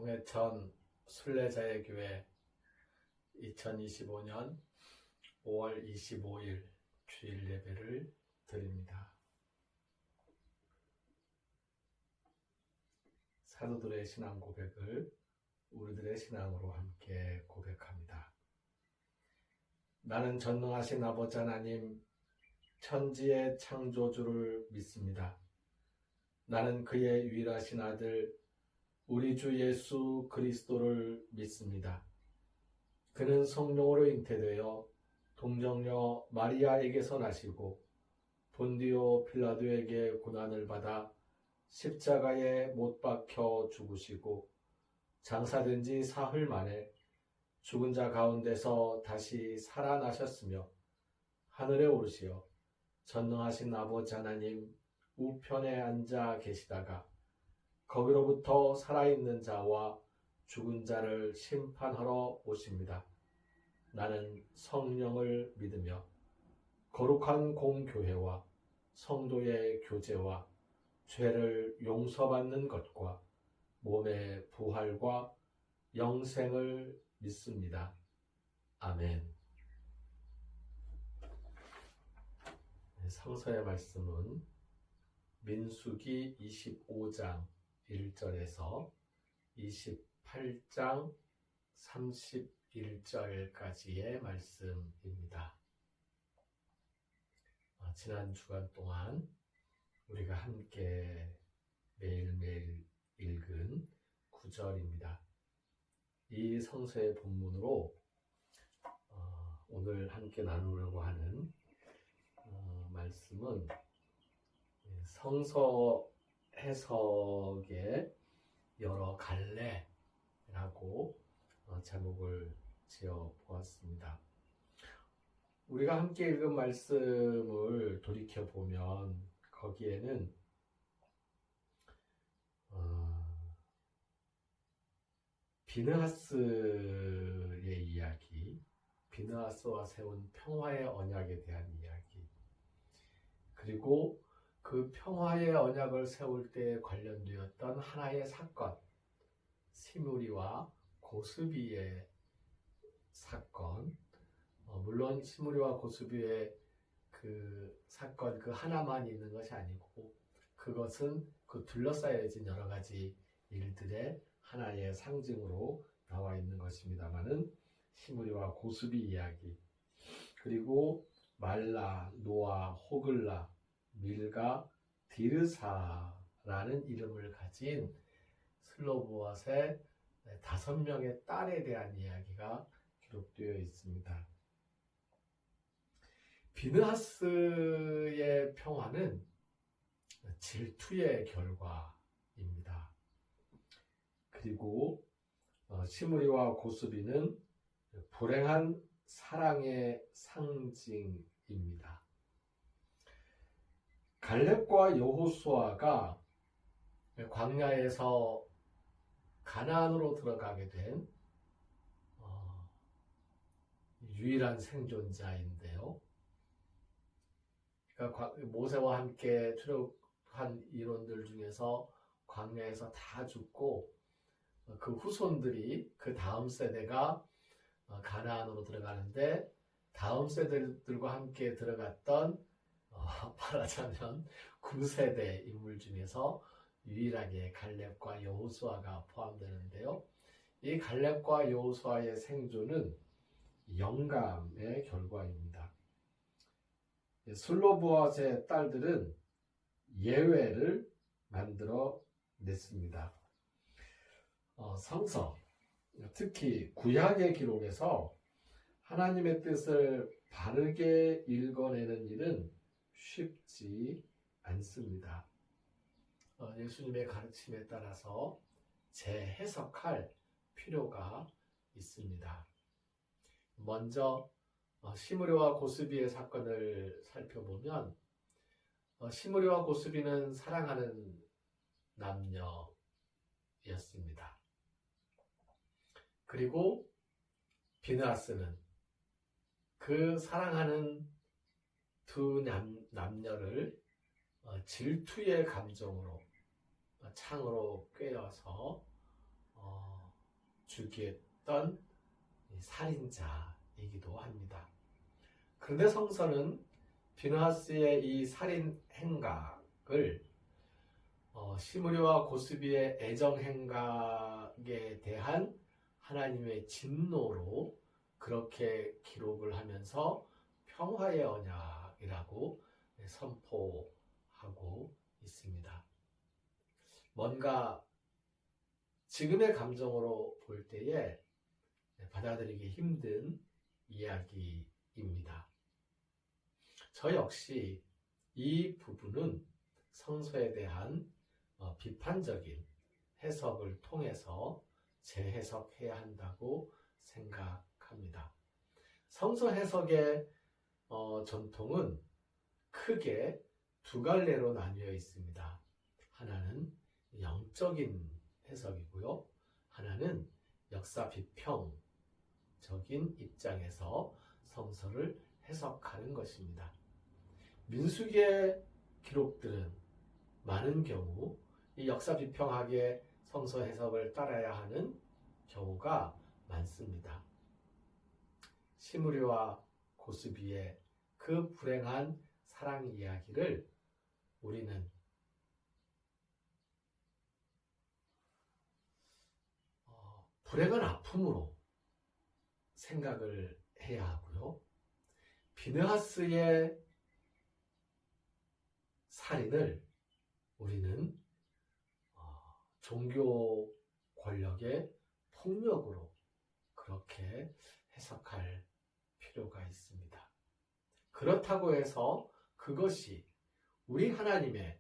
홍해천 순례자의 교회 2025년 5월 25일 주일 예배를 드립니다. 사도들의 신앙 고백을 우리들의 신앙으로 함께 고백합니다. 나는 전능하신 아버지 하나님, 천지의 창조주를 믿습니다. 나는 그의 유일하신 아들 우리 주 예수 그리스도를 믿습니다. 그는 성령으로 잉태되어 동정녀 마리아에게서 나시고 본디오 빌라도에게 고난을 받아 십자가에 못 박혀 죽으시고 장사된 지 사흘 만에 죽은 자 가운데서 다시 살아나셨으며 하늘에 오르시어 전능하신 아버지 하나님 우편에 앉아 계시다가 거기로부터 살아있는 자와 죽은 자를 심판하러 오십니다. 나는 성령을 믿으며 거룩한 공교회와 성도의 교제와 죄를 용서받는 것과 몸의 부활과 영생을 믿습니다. 아멘. 성서의 말씀은 민수기 25장 1절에서 28장 31절까지의 말씀입니다. 지난 주간 동안 우리가 함께 매일매일 읽은 구절입니다. 이 성서의 본문으로 오늘 함께 나누려고 하는 말씀은 성서 해석의 여러 갈래라고 제목을 지어 보았습니다. 우리가 함께 읽은 말씀을 돌이켜보면 거기에는 비느하스의 이야기, 비느하스와 세운 평화의 언약에 대한 이야기, 그리고 그 평화의 언약을 세울 때에 관련되었던 하나의 사건, 시므리와 고스비의 사건, 물론 시므리와 고스비의 그 사건 그 하나만 있는 것이 아니고 그것은 그 둘러싸여진 여러 가지 일들의 하나의 상징으로 나와 있는 것입니다마는 시므리와 고스비 이야기, 그리고 말라, 노아, 호글라, 밀가, 디르사라는 이름을 가진 슬로보앗의 5명의 딸에 대한 이야기가 기록되어 있습니다. 비느하스의 평화는 질투의 결과입니다. 그리고 시므리와 고스비는 불행한 사랑의 상징입니다. 갈렙과 여호수아가 광야에서 가나안으로 들어가게 된 유일한 생존자인데요. 그러니까 모세와 함께 출애굽한 인원들 중에서 광야에서 다 죽고 그 후손들이 그 다음 세대가 가나안으로 들어가는데 다음 세대들과 함께 들어갔던 말하자면 9세대 인물 중에서 유일하게 갈렙과 여호수아가 포함되는데요. 이 갈렙과 여호수아의 생존은 영감의 결과입니다. 슬로보앗의 딸들은 예외를 만들어 냈습니다. 성서, 특히 구약의 기록에서 하나님의 뜻을 바르게 읽어내는 일은 쉽지 않습니다. 예수님의 가르침에 따라서 재해석할 필요가 있습니다. 먼저 시므리와 고스비의 사건을 살펴보면 시므리와 고스비는 사랑하는 남녀였습니다. 그리고 비느하스는 그 사랑하는 두 남녀를 질투의 감정으로 창으로 꿰어서 죽였던 살인자이기도 합니다. 그런데 성서는 비느하스의 이 살인 행각을 시므리와 고스비의 애정 행각에 대한 하나님의 진노로 그렇게 기록을 하면서 평화의 언약이라고 선포하고 있습니다. 뭔가 지금의 감정으로 볼 때에 받아들이기 힘든 이야기입니다. 저 역시 이 부분은 성서에 대한 비판적인 해석을 통해서 재해석해야 한다고 생각합니다. 성서 해석의 전통은 크게 두 갈래로 나뉘어 있습니다. 하나는 영적인 해석이고요. 하나는 역사 비평적인 입장에서 성서를 해석하는 것입니다. 민수기의 기록들은 많은 경우 이 역사 비평학의 성서 해석을 따라야 하는 경우가 많습니다. 시므리와 고스비의 그 불행한 사랑 이야기를 우리는 불행한 아픔으로 생각을 해야 하고요. 비느하스의 살인을 우리는 종교 권력의 폭력으로 그렇게 해석할 필요가 있습니다. 그렇다고 해서 그것이 우리 하나님의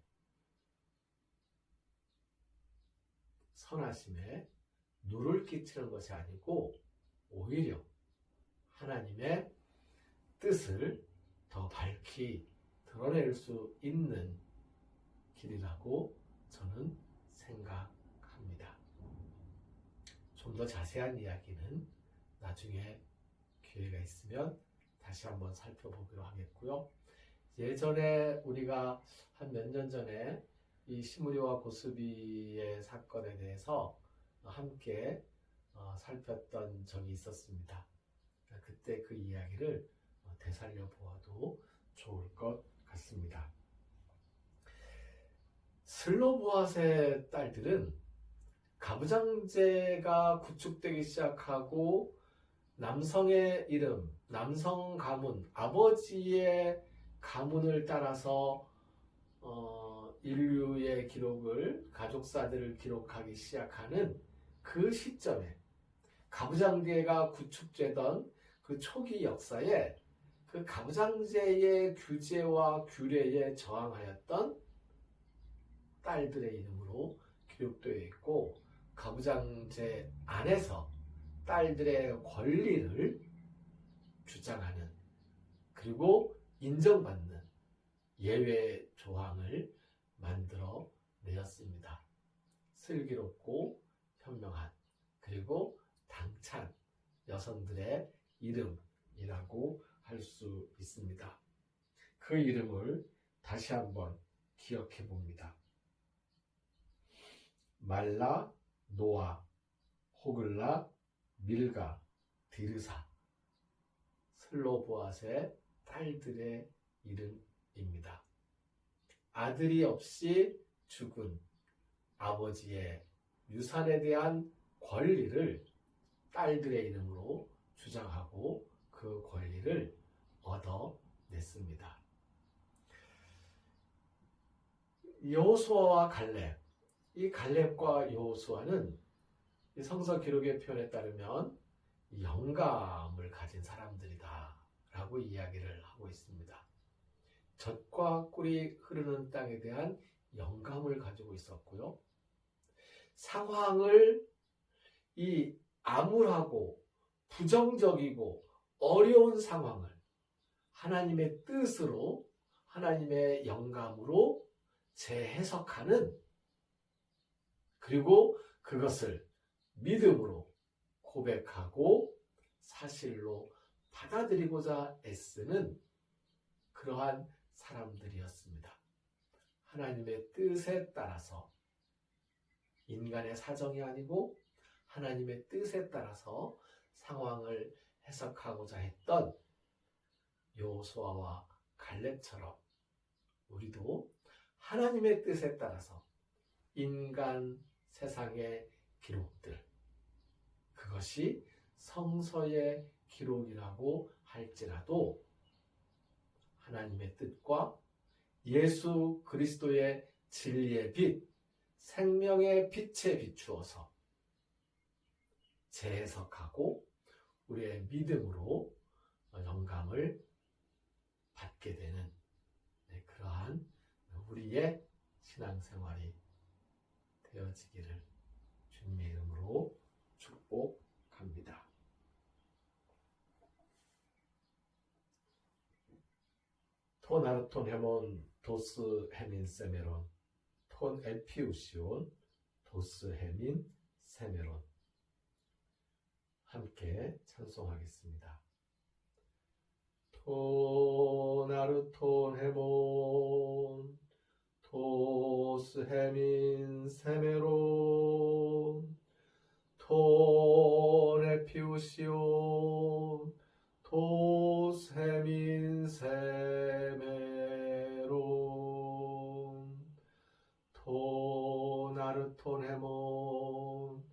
선하심에 누를 끼치는 것이 아니고 오히려 하나님의 뜻을 더 밝히 드러낼 수 있는 길이라고 저는 생각합니다. 좀 더 자세한 이야기는 나중에 기회가 있으면 다시 한번 살펴보기로 하겠고요. 예전에 우리가 한 몇 년 전에 이 시므리와 고스비의 사건에 대해서 함께 살폈던 적이 있었습니다. 그때 그 이야기를 되살려 보아도 좋을 것 같습니다. 슬로보앗의 딸들은 가부장제가 구축되기 시작하고 남성의 이름, 남성 가문, 아버지의 가문을 따라서 인류의 기록을, 가족사들을 기록하기 시작하는 그 시점에 가부장제가 구축되던 그 초기 역사에 그 가부장제의 규제와 규례에 저항하였던 딸들의 이름으로 기록되어 있고, 가부장제 안에서 딸들의 권리를 주장하는 그리고 인정받는 예외 조항을 만들어 내었습니다. 슬기롭고 현명한 그리고 당찬 여성들의 이름이라고 할 수 있습니다. 그 이름을 다시 한번 기억해 봅니다. 말라, 노아, 호글라, 밀가, 디르사, 슬로보앗의 딸들의 이름입니다. 아들이 없이 죽은 아버지의 유산에 대한 권리를 딸들의 이름으로 주장하고 그 권리를 얻어냈습니다. 여호수아와 갈렙, 이 갈렙과 여호수아는 이 성서 기록의 표현에 따르면 영감을 가진 사람들이다 라고 이야기를 하고 있습니다. 젖과 꿀이 흐르는 땅에 대한 영감을 가지고 있었고요. 상황을 이 암울하고 부정적이고 어려운 상황을 하나님의 뜻으로, 하나님의 영감으로 재해석하는, 그리고 그것을 믿음으로 고백하고 사실로 받아들이고자 애쓰는 그러한 사람들이었습니다. 하나님의 뜻에 따라서 인간의 사정이 아니고 하나님의 뜻에 따라서 상황을 해석하고자 했던 여호수아와 갈렙처럼 우리도 하나님의 뜻에 따라서 인간 세상의 기록들, 그것이 성서의 기록이라고 할지라도 하나님의 뜻과 예수 그리스도의 진리의 빛, 생명의 빛에 비추어서 재해석하고 우리의 믿음으로 영감을 받게 되는 그러한 우리의 신앙생활이 되어지기를 주님의 이름으로 축복합니다. 톤 아르톤 헤몬 도스 헤민 세메론 톤 에피우시온 도스 헤민 세메론 함께 찬송하겠습니다. 톤 아르톤 헤몬 도스 헤민 세메론 톤 에피우시온 도스 헤민 세메론 톤 아르톤 헤몬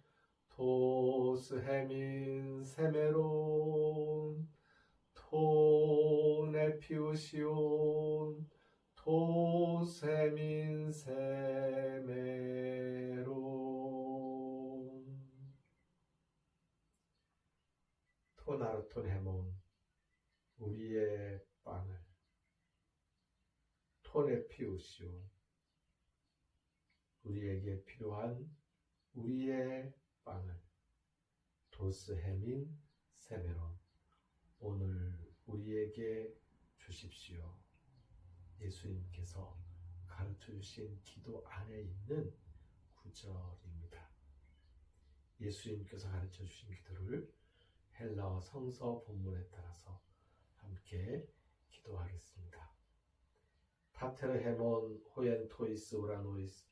도스 헤민 세메론 톤 에피우시온 도스 헤민 세메론 톤 아르톤 헤몬 우리의 빵을 톤 에피우시온 우리에게 필요한 우리의 빵을 도스 헤민 세메론 오늘 우리에게 주십시오. 예수님께서 가르쳐 주신 기도 안에 있는 구절입니다. 예수님께서 가르쳐 주신 기도를 헬라어 성서 본문에 따라서 함께 기도하겠습니다. 파테르 헤몬 호엔 토이스 오라노이스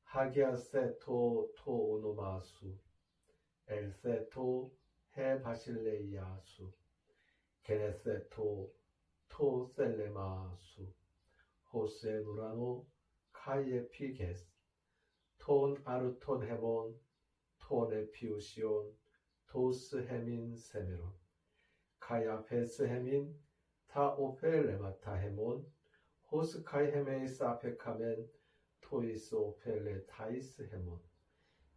하기아세토 토 오노마수 엘세토 헤 바실레이아수 게네세토 토 셀레마수 호세 누라노 카이에피게스 톤 아르톤 헤몬 톤 에피우시온 도스 헤민 세메론 카야페스 헤민 타 오펠레마타 헤몬 호스카이 헤메이스 아페카멘 토이스 오펠레 타이스 헤몬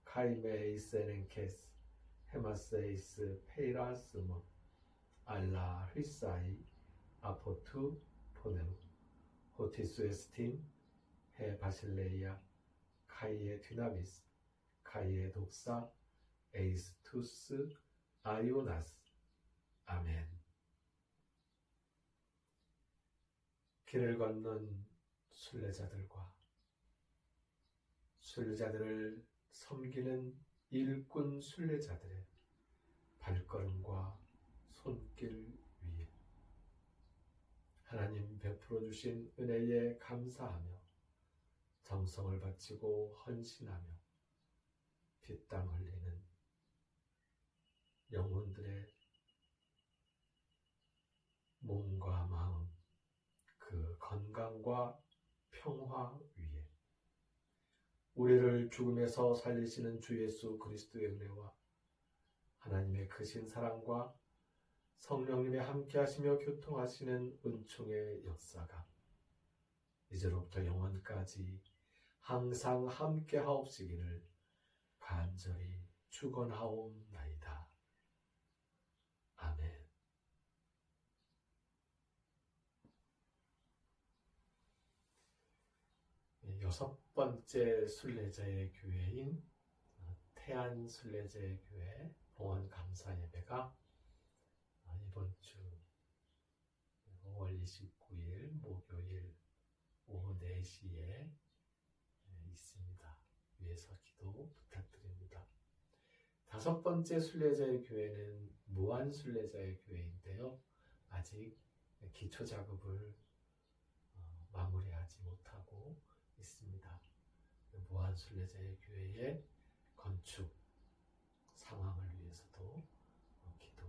카이메이스 에넨케스 헤마세이스 페이라스몬 알라 휘사이 아포투 포네무 호티스 에스틴 헤 바실레이아 카이에 듀나미스 카이에 독사 에이스투스 아이오나스 아멘. 길을 걷는 순례자들과 순례자들을 섬기는 일꾼 순례자들의 발걸음과 손길 위에 하나님 베풀어 주신 은혜에 감사하며 정성을 바치고 헌신하며 핏땀 흘리는 영혼들의 몸과 마음, 그 건강과 평화 위에 우리를 죽음에서 살리시는 주 예수 그리스도의 은혜와 하나님의 크신 사랑과 성령님의 함께하시며 교통하시는 은총의 역사가 이제로부터 영원까지 항상 함께하옵시기를 간절히 축원하옵나이다. 아멘. 여섯 번째 순례자의 교회인 태안 순례자의 교회 봉헌 감사 예배가 이번 주 5월 29일 목요일 오후 4시에 있습니다. 위에서 기도 부탁드립니다. 다섯 번째 순례자의 교회는 무한 순례자의 교회인데요. 아직 기초 작업을 마무리하지 못하고 있습니다. 무한 순례자의 교회에